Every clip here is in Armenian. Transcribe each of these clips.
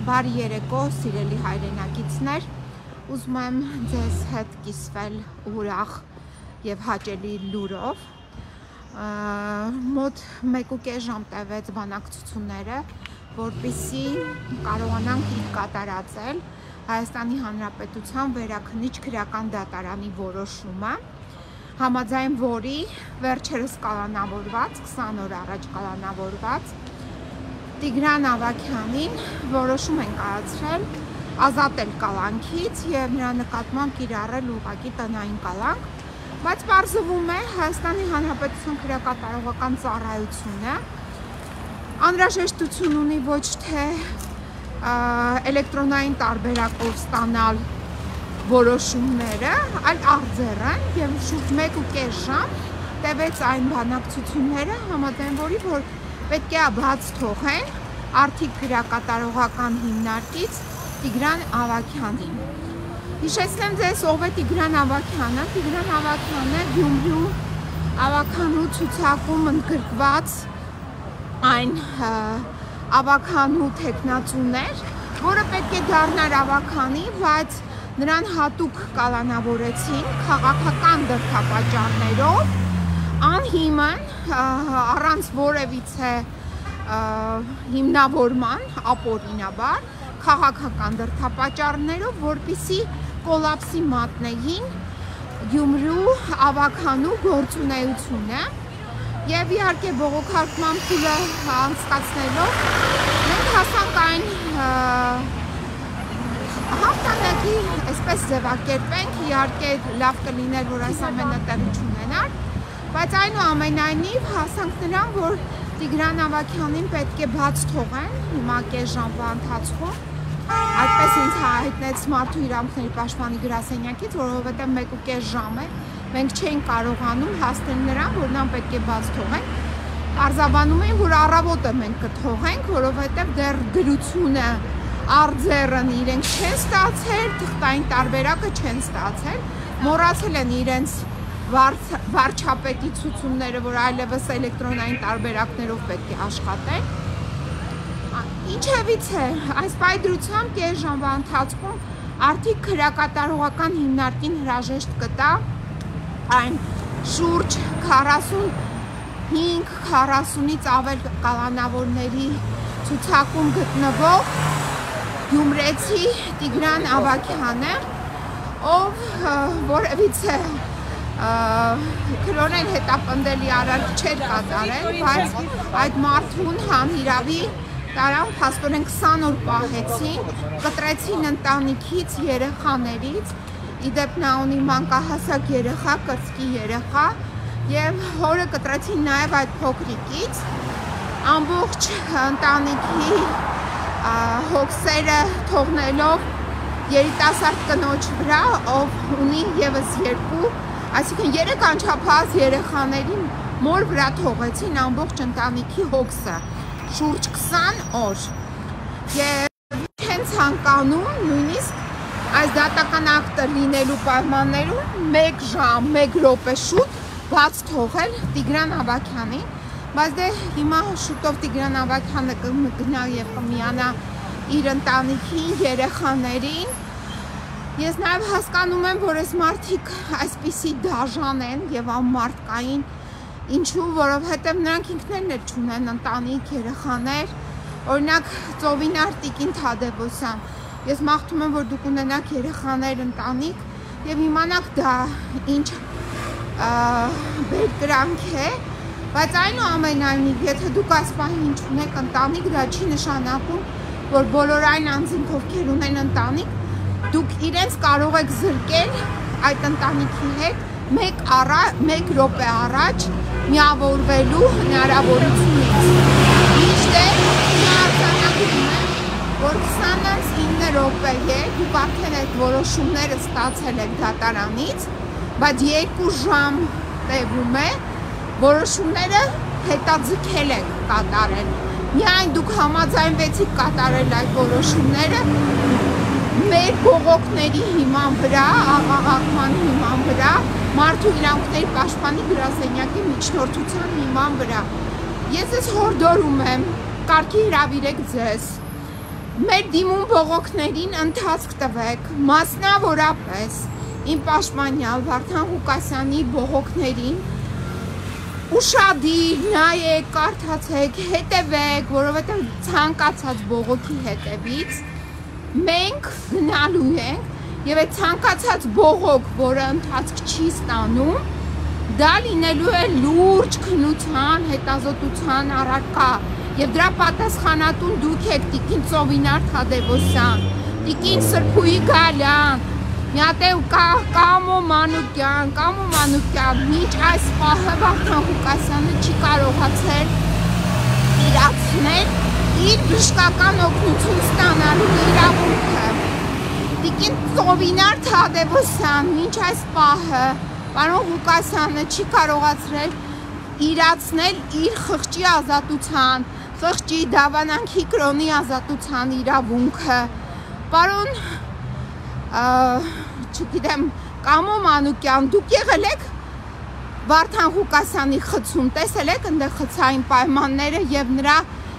Բարի երեկո, սիրելի հայրենակիցներ, ուզում եմ ձեզ հետ կիսվել ուրախ և հաճելի լուրով։ Մոտ 1.5 ժամ տևեց բանակցությունները, որպեսզի կարողանանք իր կատարածել Հայաստանի Հանրապետության վերաքննիչ քրեական դատարանի որոշումը, համաձայն որի վերջերս կալանավորված, 20 օր առաջ կալանավորված Տիգրան Ավագյանին որոշում են կայացրել ազատել կալանքից և նրա նկատմամբ կիրառել ուղղակի տնային կալանք, բայց պարզվում է Հայաստանի Հանրապետության քրեակատարողական ծառայությունը անհրաժեշտություն ունի ոչ թե էլեկտրոնային տարբերակով ստանալ որոշումները, այլ արձեռն և շուրջ 1.5 ժամ տևեց այն բանակցությունները, համաձայն որի որ պետք է բաց թողեն արդիկ քրեակատարողական հիմնարկից Տիգրան Ավագյանին։ Հիշեցնեմ ձեզ ով է Տիգրան Ավագյանը։ Տիգրան Ավագյանը Գյումրու ավագանու ցուցակում ընդգրկված այն ավագանու թեկնածուն էր, որը պետք է դառնար ավագանի, բայց նրան հատուկ կալանավորեցին քաղաքական դրդապատճառներով, անհիմն, առանց որևիցե հիմնավորման, ապօրինաբար, քաղաքական դրդապատճառներով, որպեսզի կոլապսի մատնեին Գյումրու ավագանու գործունեությունը և իհարկե բողոքարկման փուլը անցկացնելով մենք հասանք այն հաղթանակի, այսպես ձևակերպենք, իհարկե լավ կլիներ, որ այս ամենը տեղի չունենար, բայց այնուամենայնիվ հասանք նրան, որ Տիգրան Ավագյանին պետք է բաց թողեն հիմա կես ժամվա ընթացքում, այդպես ինձ հայտնեց Մարդու իրավունքների պաշտպանի գրասենյակից, որովհետև 1.5 ժամ է, մենք չէինք կարողանում հասնել նրան, որ նրան պետք է բաց թողենք, պարզաբանում էին, որ առավոտը մենք կթողենք, որովհետև դեռ դրությունը արձեռն իրենք չեն ստացել, թղթային տարբերակը չեն ստացել, մոռացել են իրենց վարչապետի ցուցումները, որ այլևս էլեկտրոնային տարբերակներով պետք է աշխատեն։ Ինչևից է, այս պայդրությամբ կես ժամվա ընթացքում արդիկ քրեակատարողական հիմնարկին հրաժեշտ կտա այն շուրջ 45-40-ից ավել կալանավորների ցուցակում գտնվող գյումրեցի Տիգրան Ավագյանը, ով որևիցե քրոնեն հետապնդելի արարք չէր կատարել, բայց այդ մարդուն հանիրավի տարան փաստորեն 20 օր պահեցին, կտրեցին ընտանիքից, երեխաներից, իդեպ նա ունի մանկահասակ երեխա, կրծքի երեխա և հորը կտրեցին նաև այդ փոքրիկից, ամբողջ ընտանիքի հոգսերը թողնելով երիտասարդ կնոջ վրա, ով ունի ևս երկու, այսինքն 3 անչափահաս երեխաների մոր վրա թողեցին ամբողջ ընտանիքի հոգսը, շուրջ 20 օր և չեն ցանկանում նույնիսկ այս դատական ակտը լինելու պայմաններում 1 ժամ, 1 րոպե շուտ բաց թողել Տիգրան Ավագյանին, բայց դե հիմա շուտով Տիգրան Ավագյանը կգնա և կմիանա իր ընտանիքին, երեխաներին։ Ես նաև հասկանում եմ, որ այս մարդիկ այսպիսի դաժան են և անմարդկային, ինչու, որովհետև նրանք ինքներն էլ չունեն ընտանիք, երեխաներ, օրինակ ծովինար Տիկին Թադևոսյան, ես մաղթում եմ, որ դուք ունենաք երեխաներ, ընտանիք և իմանաք դա ինչ բերկրանք է, բայց այնուամենայնիվ, եթե դուք այս պահին չունեք ընտանիք, դա չի նշանակում, որ բոլոր այն անձինք, ովքեր ունեն ընտանիք, դուք իրենց կարող եք զրկել այդ ընտանիքի հետ 1 րոպե առաջ միավորվելու հնարավորությունից։ Մինչդեռ նա արձանագրում է, որ 29 րոպե է, դուք արդեն այդ որոշումները ստացել եք դատարանից, բայց 2 ժամ տևում է, որոշումները հետաձգել եք կատարել։ Միայն դուք համաձայնվեցիք կատարել այդ որոշումները մեր բողոքների հիման վրա, աղաղակման հիման վրա, Մարդու իրավունքների պաշտպանի գրասենյակի միջնորդության հիման վրա։ Ես ձեզ հորդորում եմ, կարգի հրավիրեք ձեզ, մեր դիմում բողոքներին ընթացք տվեք, մասնավորապես իմ պաշտպանյալ Վարդան Ղուկասյանի բողոքներին ուշադիր նայեք, կարդացեք, հետևեք, որովհետև ցանկացած բողոքի հետևից մենք գնալու ենք եւ այդ ցանկացած բողոք, որը ընթացք չի ստանում, դա լինելու է լուրջ քննության, հետազոտության առարկա եւ դրա պատասխանատուն դուք եք տիկին Ծովինար Թադևոսյան, տիկին Սրփուի Գալյան, մի հատ է Կամո Մանուկյան, մինչ այս պահը Վարդան Ղուկասյանը չի կարողացել իրացնել իր բժշկական օգնություն ստանալու իրավունքը։ Տիկին Ծովինար Թադևոսյան, մինչ այս պահը պարոն Ղուկասյանը չի կարողացրել իրացնել իր խղճի ազատության, խղճի դավանանքի կրոնի ազատության իրավունքը։ Պարոն չգիտեմ, Կամո Մանուկյան, դուք եղել եք Վարդան Ղուկասյանի խցում, տեսել եք այնտեղ խցային պայմանները եւ նրա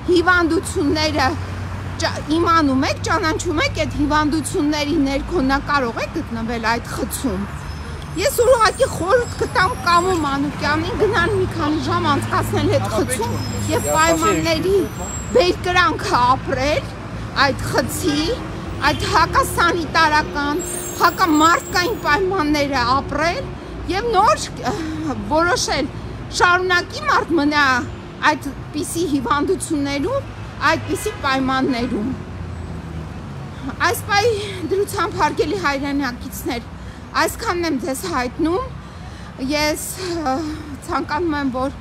հիվանդությունները իմանում եք, ճանաչում եք այդ հիվանդությունների ներքո նա կարող է գտնվել այդ խցում։ Ես ուղղակի խորհուրդ կտամ Կամո Մանուկյանին գնալ մի քանի ժամ անցկացնել այդ խցում եւ պայմանների բերկրանքը ապրել այդ խցի, այդ հակասանիտարական, հակամարտկային պայմանները ապրել եւ նոր որոշել շարունակի մարդ մնա այդպիսի հիվանդություններում, այդպիսի պայմաններում։ Այս պահի դրությամբ հարգելի հայրենակիցներ, այսքանն եմ ձեզ հայտնում։ Ես ցանկանում եմ, որ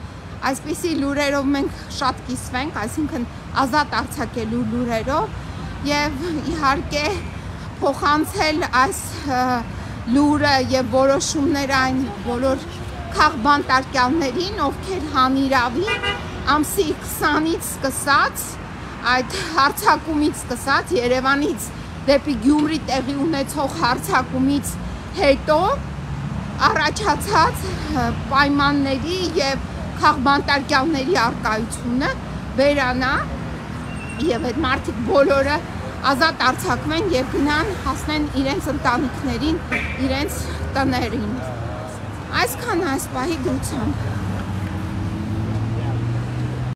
այսպիսի լուրերով մենք շատ կիսվենք, այսինքն ազատ արձակելու լուրերով եւ իհարկե փոխանցել այս լուրը եւ որոշումները այն բոլոր քաղբանտարկյալներին, ովքեր հանիրավի ամսի 20-ից սկսած այդ հարձակումից սկսած Երևանից դեպի Գյումրի տեղի ունեցող հարձակումից հետո առաջացած պայմանների եւ քաղբանտարկյալների արկայությունը վերանա եւ այդ մարդիկ բոլորը ազատ արձակվեն եւ գնան հասնեն իրենց ընտանիքներին, իրենց տներին։ Այսքան այս պահի դրությամբ։